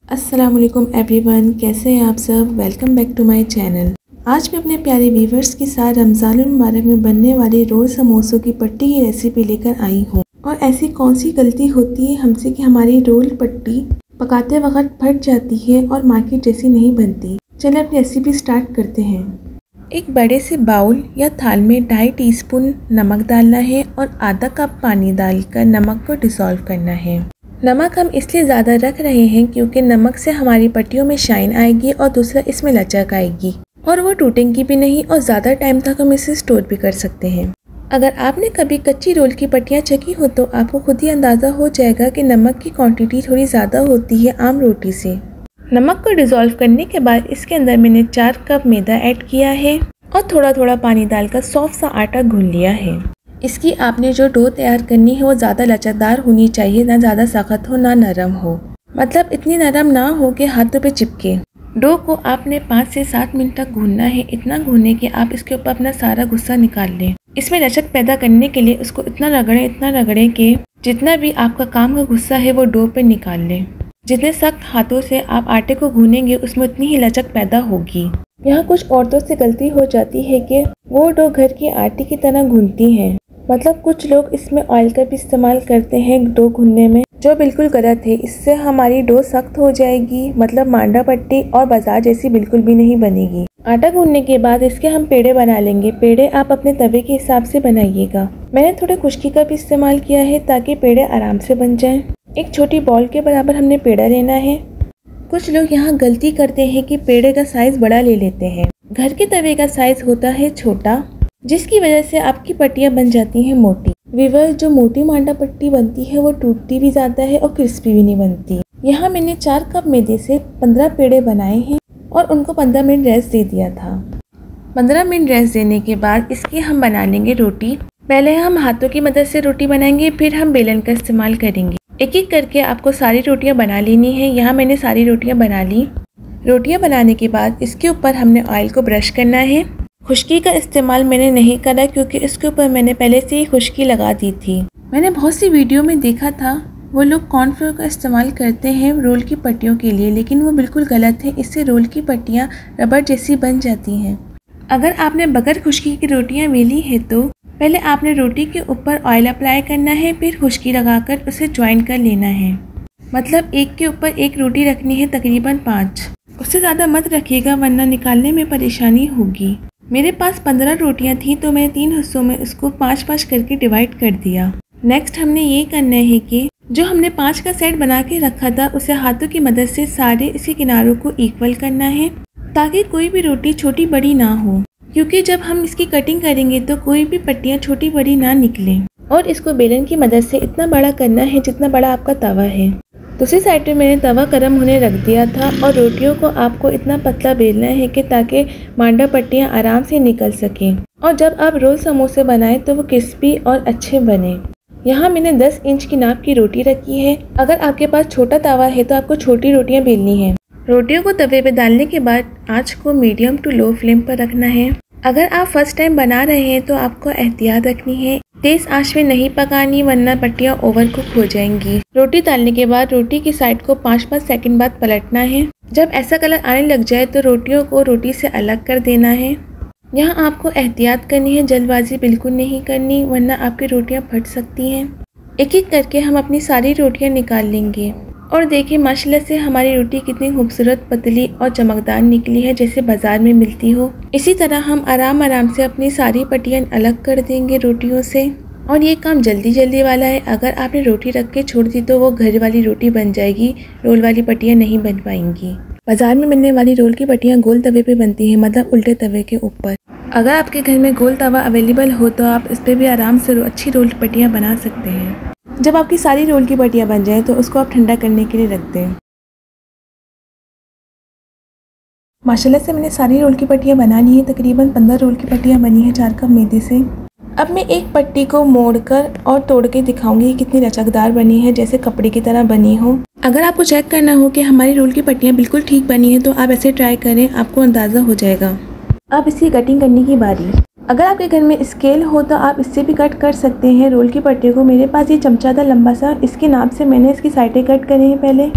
अस्सलाम वालेकुम एवरीवन, कैसे हैं आप सब। Welcome back to my channel. आज मैं अपने प्यारे व्यूवर्स के साथ रमज़ानुल मुबारक में बनने वाली रोल समोसों की पट्टी की रेसिपी लेकर आई हूँ। और ऐसी कौन सी गलती होती है हमसे कि हमारी रोल पट्टी पकाते वक्त फट जाती है और मार्केट जैसी नहीं बनती। चलिए अपनी रेसिपी स्टार्ट करते हैं। एक बड़े से बाउल या थाल में 2.5 टीस्पून नमक डालना है और आधा कप पानी डालकर नमक को डिसॉल्व करना है। नमक हम इसलिए ज़्यादा रख रहे हैं क्योंकि नमक से हमारी पट्टियों में शाइन आएगी और दूसरा इसमें लचक आएगी और वो टूटेंगी भी नहीं और ज़्यादा टाइम तक हम इसे स्टोर भी कर सकते हैं। अगर आपने कभी कच्ची रोल की पट्टियाँ चखी हो तो आपको खुद ही अंदाज़ा हो जाएगा कि नमक की क्वांटिटी थोड़ी ज़्यादा होती है आम रोटी से। नमक को डिज़ोल्व करने के बाद इसके अंदर मैंने 4 कप मैदा ऐड किया है और थोड़ा थोड़ा पानी डालकर सॉफ्ट सा आटा गूंथ लिया है। इसकी आपने जो डो तैयार करनी है वो ज़्यादा लचकदार होनी चाहिए, ना ज़्यादा सख्त हो ना नरम हो, मतलब इतनी नरम ना हो कि हाथों पे चिपके। डो को आपने 5 से 7 मिनट तक गूंथना है, इतना गूंथने कि आप इसके ऊपर अपना सारा गुस्सा निकाल लें। इसमें लचक पैदा करने के लिए उसको इतना रगड़ें कि जितना भी आपका काम का गुस्सा है वो डो पे निकाल लें। जितने सख्त हाथों से आप आटे को गूनेंगे उसमें उतनी ही लचक पैदा होगी। यहाँ कुछ औरतों से गलती हो जाती है कि वो डो घर की आटे की तरह गूंथती हैं, मतलब कुछ लोग इसमें ऑयल का भी इस्तेमाल करते हैं डो गूंथने में, जो बिल्कुल गलत है। इससे हमारी डो सख्त हो जाएगी, मतलब मांडा पट्टी और बाजार जैसी बिल्कुल भी नहीं बनेगी। आटा गूंथने के बाद इसके हम पेड़े बना लेंगे। पेड़े आप अपने तवे के हिसाब से बनाइएगा। मैंने थोड़े खुश्की का भी इस्तेमाल किया है ताकि पेड़े आराम से बन जाएं। एक छोटी बॉल के बराबर हमने पेड़ा लेना है। कुछ लोग यहाँ गलती करते हैं कि पेड़े का साइज बड़ा ले लेते हैं। घर के तवे का साइज होता है छोटा, जिसकी वजह से आपकी पट्टियाँ बन जाती हैं मोटी। व्यूअर्स, जो मोटी मांडा पट्टी बनती है वो टूटती भी ज़्यादा है और क्रिस्पी भी नहीं बनती। यहाँ मैंने 4 कप मैदे से 15 पेड़े बनाए हैं और उनको 15 मिनट रेस्ट दे दिया था। 15 मिनट रेस्ट देने के बाद इसकी हम बना लेंगे रोटी। पहले हम हाथों की मदद से रोटी बनाएंगे, फिर हम बेलन का इस्तेमाल करेंगे। एक एक करके आपको सारी रोटियां बना लेनी है। यहाँ मैंने सारी रोटियां बना ली। रोटियां बनाने के बाद इसके ऊपर हमने ऑयल को ब्रश करना है। खुश्की का इस्तेमाल मैंने नहीं करा क्योंकि इसके ऊपर मैंने पहले से ही खुश्की लगा दी थी। मैंने बहुत सी वीडियो में देखा था वो लोग कॉर्नफ्लोर का इस्तेमाल करते हैं रोल की पट्टियों के लिए, लेकिन वो बिल्कुल गलत है। इससे रोल की पट्टियाँ रबड़ जैसी बन जाती हैं। अगर आपने बगैर खुश्की की रोटियाँ बेली है तो पहले आपने रोटी के ऊपर ऑयल अप्लाई करना है, फिर खुश्की लगाकर उसे ज्वाइन कर लेना है। मतलब एक के ऊपर एक रोटी रखनी है, तकरीबन 5। उससे ज़्यादा मत रखिएगा वरना निकालने में परेशानी होगी। मेरे पास 15 रोटियां थी तो मैंने 3 हिस्सों में उसको 5-5 करके डिवाइड कर दिया। नेक्स्ट हमने ये करना है कि जो हमने 5 का सेट बना के रखा था उसे हाथों की मदद से सारे इसके किनारों को इक्वल करना है ताकि कोई भी रोटी छोटी बड़ी ना हो, क्योंकि जब हम इसकी कटिंग करेंगे तो कोई भी पट्टियाँ छोटी बड़ी ना निकलें। और इसको बेलन की मदद से इतना बड़ा करना है जितना बड़ा आपका तवा है। दूसरी साइड में मैंने तवा गर्म होने रख दिया था और रोटियों को आपको इतना पतला बेलना है कि ताकि मांडा पट्टियाँ आराम से निकल सकें और जब आप रोल समोसे बनाएं तो वो क्रिस्पी और अच्छे बने। यहाँ मैंने 10 इंच की नाप की रोटी रखी है। अगर आपके पास छोटा तवा है तो आपको छोटी रोटियाँ बेलनी है। रोटियों को तवे पे डालने के बाद आँच को मीडियम टू लो फ्लेम पर रखना है। अगर आप फर्स्ट टाइम बना रहे हैं तो आपको एहतियात रखनी है, तेज आंच में नहीं पकानी वरना पट्टियाँ ओवर कुक हो जाएंगी। रोटी डालने के बाद रोटी की साइड को 5-5 सेकंड बाद पलटना है। जब ऐसा कलर आने लग जाए तो रोटियों को रोटी से अलग कर देना है। यहाँ आपको एहतियात करनी है, जल्दबाजी बिल्कुल नहीं करनी वरना आपकी रोटियाँ फट सकती हैं। एक एक करके हम अपनी सारी रोटियाँ निकाल लेंगे और देखिए माशाल्लाह से हमारी रोटी कितनी खूबसूरत, पतली और चमकदार निकली है, जैसे बाजार में मिलती हो। इसी तरह हम आराम से अपनी सारी पट्टियाँ अलग कर देंगे रोटियों से। और ये काम जल्दी वाला है। अगर आपने रोटी रख के छोड़ दी तो वो घर वाली रोटी बन जाएगी, रोल वाली पट्टियाँ नहीं बन पाएंगी। बाजार में मिलने वाली रोल की पट्टियाँ गोल तवे पे बनती हैं, मतलब उल्टे तवे के ऊपर। अगर आपके घर में गोल तवा अवेलेबल हो तो आप इस पर भी आराम से अच्छी रोल पट्टियाँ बना सकते हैं। जब आपकी सारी रोल की पट्टियाँ बन जाएं तो उसको आप ठंडा करने के लिए रख दें। माशाल्लाह से मैंने सारी रोल की पट्टियाँ बना ली है। तकरीबन 15 रोल की पट्टियाँ बनी हैं 4 कप मैदे से। अब मैं एक पट्टी को मोड़कर और तोड़ के दिखाऊंगी कितनी लचकदार बनी है, जैसे कपड़े की तरह बनी हो। अगर आपको चेक करना हो कि हमारी रोल की पट्टियाँ बिल्कुल ठीक बनी है तो आप ऐसे ट्राई करें, आपको अंदाज़ा हो जाएगा। अब इसकी कटिंग करने की बारी। अगर आपके घर में स्केल हो तो आप इससे भी कट कर सकते हैं रोल की पट्टी को। मेरे पास ये चमचा था लंबा सा, इसके नाप से मैंने इसकी साइडें कट करी हैं पहले।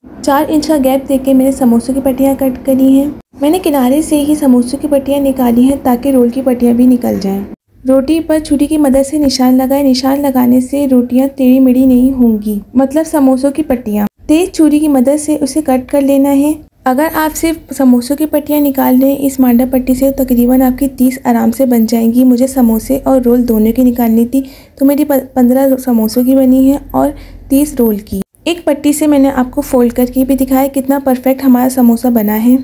4 इंच का गैप देके मैंने समोसों की पट्टियाँ कट करी हैं। मैंने किनारे से ही समोसों की पट्टियाँ निकाली हैं ताकि रोल की पट्टियाँ भी निकल जाएं। रोटी पर छुरी की मदद से निशान लगाएं। निशान लगाने से रोटियाँ टेढ़ी मेढ़ी नहीं होंगी, मतलब समोसों की पट्टियाँ। तेज छुरी की मदद से उसे कट कर लेना है। अगर आप सिर्फ समोसों की पट्टियाँ निकाल रहे हैं इस मांडा पट्टी से, तकरीबन आपकी 30 आराम से बन जाएंगी। मुझे समोसे और रोल दोनों की निकालनी थी, तो मेरी 15 समोसों की बनी है और 30 रोल की। एक पट्टी से मैंने आपको फोल्ड करके भी दिखाया कितना परफेक्ट हमारा समोसा बना है।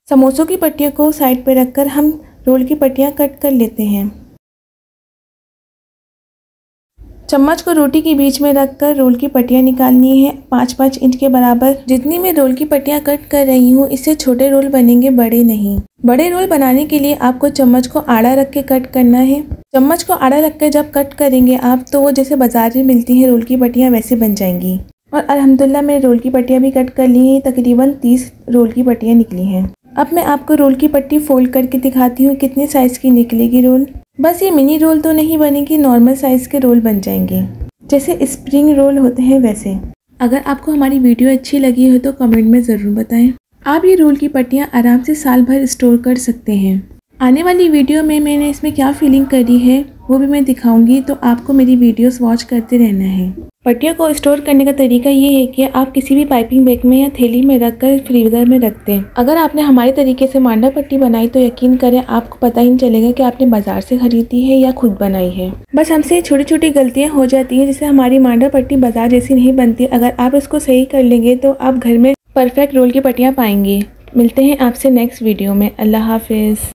समोसों की पट्टियों को साइड पर रखकर हम रोल की पट्टियाँ कट कर लेते हैं। चम्मच को रोटी के बीच में रखकर रोल की पट्टियाँ निकालनी है 5-5 इंच के बराबर। जितनी मैं रोल की पट्टियाँ कट कर रही हूँ इससे छोटे रोल बनेंगे, बड़े नहीं। बड़े रोल बनाने के लिए आपको चम्मच को आड़ा रख के कट करना है। चम्मच को आड़ा रख कर जब कट करेंगे आप, तो वो जैसे बाजार में मिलती हैं रोल की पट्टियाँ वैसे बन जाएंगी। और अल्हम्दुलिल्लाह मैंने रोल की पट्टियाँ भी कट कर ली हैं। तकरीबन 30 रोल की पट्टियाँ निकली हैं। अब मैं आपको रोल की पट्टी फोल्ड करके दिखाती हूँ कितने साइज़ की निकलेगी रोल। बस ये मिनी रोल तो नहीं बनेगी, नॉर्मल साइज़ के रोल बन जाएंगे, जैसे स्प्रिंग रोल होते हैं वैसे। अगर आपको हमारी वीडियो अच्छी लगी हो तो कमेंट में ज़रूर बताएं। आप ये रोल की पट्टियाँ आराम से साल भर स्टोर कर सकते हैं। आने वाली वीडियो में मैंने इसमें क्या फीलिंग करी है वो भी मैं दिखाऊंगी, तो आपको मेरी वीडियोस वॉच करते रहना है। पट्टियों को स्टोर करने का तरीका ये है कि आप किसी भी पाइपिंग बैग में या थैली में रखकर फ्रीजर में रख दें। अगर आपने हमारे तरीके से मांडा पट्टी बनाई तो यकीन करें आपको पता ही नहीं चलेगा कि आपने बाजार से खरीदी है या खुद बनाई है। बस हमसे छोटी छोटी गलतियाँ हो जाती हैं जिससे हमारी मांडा पट्टी बाजार जैसी नहीं बनती। अगर आप इसको सही कर लेंगे तो आप घर में परफेक्ट रोल की पट्टियाँ पाएंगे। मिलते हैं आपसे नेक्स्ट वीडियो में। अल्लाह हाफिज़।